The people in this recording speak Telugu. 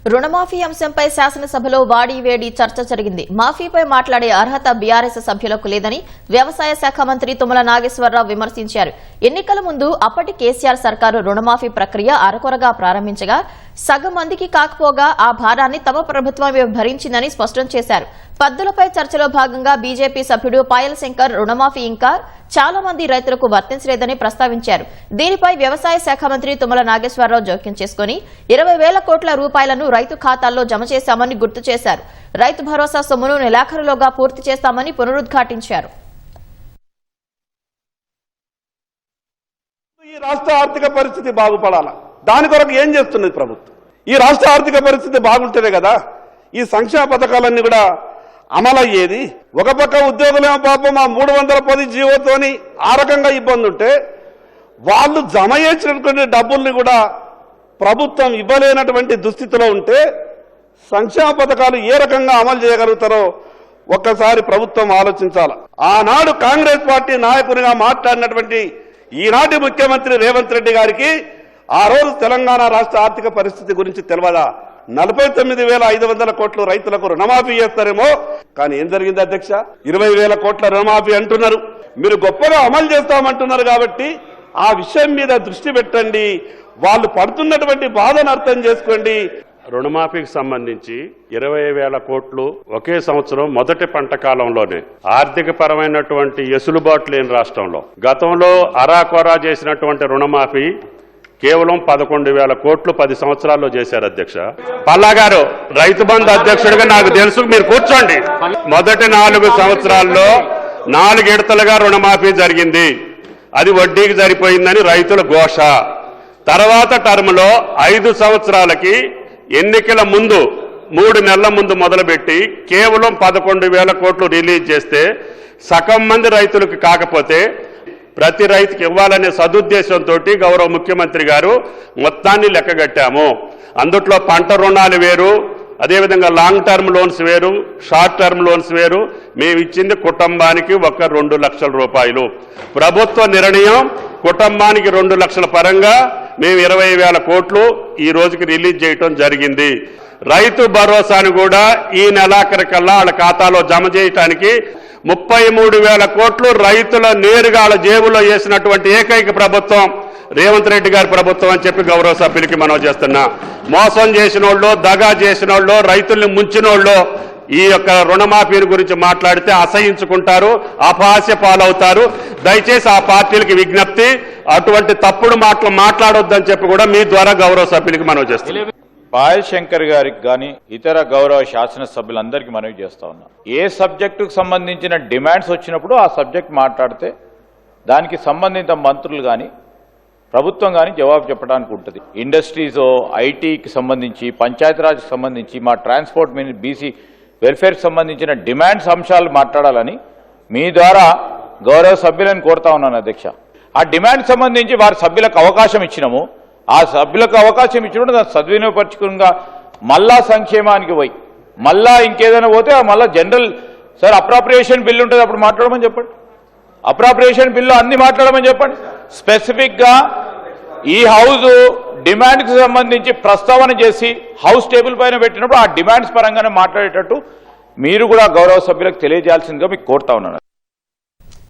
రుణమాఫీ అంశంపై శాసనసభలో వాడివేడి చర్చ జరిగింది. మాఫీపై మాట్లాడే అర్హత బీఆర్ఎస్ సభ్యులకు లేదని వ్యవసాయ శాఖ మంత్రి తుమ్మల నాగేశ్వరరావు విమర్శించారు. ఎన్నికల ముందు అప్పటి కేసీఆర్ సర్కారు రుణమాఫీ ప్రక్రియ అరకొరగా ప్రారంభించగా సగం మందికి కాకపోగా ఆ భారాన్ని తమ ప్రభుత్వమే భరించిందని స్పష్టం చేశారు. పద్దులపై చర్చలో భాగంగా బీజేపీ సభ్యుడు పాయల్ శంకర్ రుణమాఫీ ఇంకా చాలా మంది రైతులకు వర్తించలేదని ప్రస్తావించారు. దీనిపై వ్యవసాయ శాఖ మంత్రి తుమ్మల నాగేశ్వరరావు జోక్యం చేసుకుని 20,000 కోట్ల రూపాయలను రైతు ఖాతాల్లో జమ చేశామని గుర్తు చేశారు. రైతు భరోసా సొమ్మును నెలాఖరులోగా పూర్తి చేస్తామని పునరుద్ఘాటించారు. ఈ రాష్ట్ర ఆర్థిక పరిస్థితి బాగుపడాలా, దాని కొరకు ఏం చేస్తున్నది ప్రభుత్వం? ఈ రాష్ట్ర ఆర్థిక పరిస్థితి బాగుంటేనే కదా ఈ సంక్షేమ పథకాలన్నీ కూడా అమలయ్యేది. ఒక పక్క ఉద్యోగులేమో పాపం ఆ 310 జీవోతోని ఆ రకంగా ఇబ్బంది ఉంటే వాళ్ళు జమ చేసినటువంటి డబ్బుల్ని కూడా ప్రభుత్వం ఇవ్వలేనటువంటి దుస్థితిలో ఉంటే సంక్షేమ పథకాలు ఏ రకంగా అమలు చేయగలుగుతారో ఒక్కసారి ప్రభుత్వం ఆలోచించాలి. ఆనాడు కాంగ్రెస్ పార్టీ నాయకునిగా మాట్లాడినటువంటి ఈనాటి ముఖ్యమంత్రి రేవంత్ రెడ్డి గారికి ఆ రోజు తెలంగాణ రాష్ట్ర ఆర్థిక పరిస్థితి గురించి తెలియదా? 49,500 కోట్లు రైతులకు రుణమాఫీ చేస్తారేమో, కానీ ఏం జరిగింది అధ్యక్ష? 20,000 కోట్ల రుణమాఫీ అంటున్నారు. మీరు గొప్పగా అమలు చేస్తామంటున్నారు కాబట్టి ఆ విషయం మీద దృష్టి పెట్టండి, వాళ్ళు పడుతున్నటువంటి బాధను అర్థం చేసుకోండి. రుణమాఫీకి సంబంధించి 20,000 కోట్లు ఒకే సంవత్సరం మొదటి పంట కాలంలోనే ఆర్థిక పరమైనటువంటి ఎసులుబాటు లేని రాష్ట్రంలో గతంలో అరాకొరా చేసినటువంటి రుణమాఫీ కేవలం 11,000 కోట్లు 10 సంవత్సరాల్లో చేశారు అధ్యక్ష. పల్లా గారు రైతు బంధు అధ్యక్షుడిగా నాకు తెలుసు, మీరు కూర్చోండి. మొదటి 4 సంవత్సరాల్లో 4 విడతలుగా రుణమాఫీ జరిగింది. అది వడ్డీకి సరిపోయిందని రైతుల ఘోష. తర్వాత టర్మ్లో 5 సంవత్సరాలకి ఎన్నికల ముందు 3 నెలల ముందు మొదలుపెట్టి కేవలం 11,000 కోట్లు రిలీజ్ చేస్తే సగం మంది రైతులకు కాకపోతే ప్రతి రైతుకి ఇవ్వాలనే సదుద్దేశంతో గౌరవ ముఖ్యమంత్రి గారు మొత్తాన్ని లెక్కగట్టాము. అందుట్లో పంట రుణాలు వేరు, అదేవిధంగా లాంగ్ టర్మ్ లోన్స్ వేరు, షార్ట్ టర్మ్ లోన్స్ వేరు. మేము ఇచ్చింది కుటుంబానికి ఒక 2 లక్షల రూపాయలు. ప్రభుత్వ నిర్ణయం కుటుంబానికి 2 లక్షల పరంగా మేము 20,000 కోట్లు ఈ రోజుకి రిలీజ్ చేయటం జరిగింది. రైతు భరోసాను కూడా ఈ నెలాఖరికల్లా వాళ్ళ ఖాతాలో జమ చేయటానికి 33,000 కోట్లు రైతుల నేరుగా వాళ్ళ జేబులో వేసినటువంటి ఏకైక ప్రభుత్వం రేవంత్ రెడ్డి గారి ప్రభుత్వం అని చెప్పి గౌరవ సభ్యులకి మనం చేస్తున్నా. మోసం చేసిన వాళ్ళు, దగా చేసిన వాళ్ళు, రైతుల్ని ముంచిన వాళ్ళు ఈ యొక్క రుణమాఫీ గురించి మాట్లాడితే అసహించుకుంటారు, అపహాస్య పాలవుతారు. దయచేసి ఆ పార్టీలకి విజ్ఞప్తి, అటువంటి తప్పుడు మాటలు మాట్లాడొద్దని చెప్పి కూడా మీ ద్వారా గౌరవ సభ్యులకి మనం చేస్తున్నాం. పాయల్ శంకర్ గారికి కానీ ఇతర గౌరవ శాసనసభ్యులందరికీ మనవి చేస్తా ఉన్నా, ఏ సబ్జెక్టుకు సంబంధించిన డిమాండ్స్ వచ్చినప్పుడు ఆ సబ్జెక్ట్ మాట్లాడితే దానికి సంబంధిత మంత్రులు కానీ ప్రభుత్వం కానీ జవాబు చెప్పడానికి ఉంటుంది. ఇండస్ట్రీస్, ఐటీకి సంబంధించి, పంచాయతీరాజ్కి సంబంధించి, మా ట్రాన్స్పోర్ట్ బీసీ వెల్ఫేర్కి సంబంధించిన డిమాండ్స్ అంశాలు మాట్లాడాలని మీ ద్వారా గౌరవ సభ్యులను కోరుతా ఉన్నాను అధ్యక్ష. ఆ డిమాండ్ సంబంధించి వారి సభ్యులకు అవకాశం ఇచ్చినాము. ఆ సభ్యులకు అవకాశం ఇచ్చినప్పుడు దాన్ని సద్వినియోగపరచుకుగా మళ్ళా సంక్షేమానికి పోయి మళ్ళా ఇంకేదైనా పోతే మళ్ళా జనరల్ సార్ అప్రాప్రియేషన్ బిల్లు ఉంటుంది, అప్పుడు మాట్లాడమని చెప్పండి. అప్రాప్రియేషన్ బిల్లు అన్ని మాట్లాడమని చెప్పండి. స్పెసిఫిక్గా ఈ హౌస్ డిమాండ్కి సంబంధించి ప్రస్తావన చేసి హౌస్ టేబుల్ పైన పెట్టినప్పుడు ఆ డిమాండ్స్ పరంగానే మాట్లాడేటట్టు మీరు కూడా గౌరవ సభ్యులకు తెలియజేయాల్సిందిగా మీకు కోరుతా ఉన్నాను.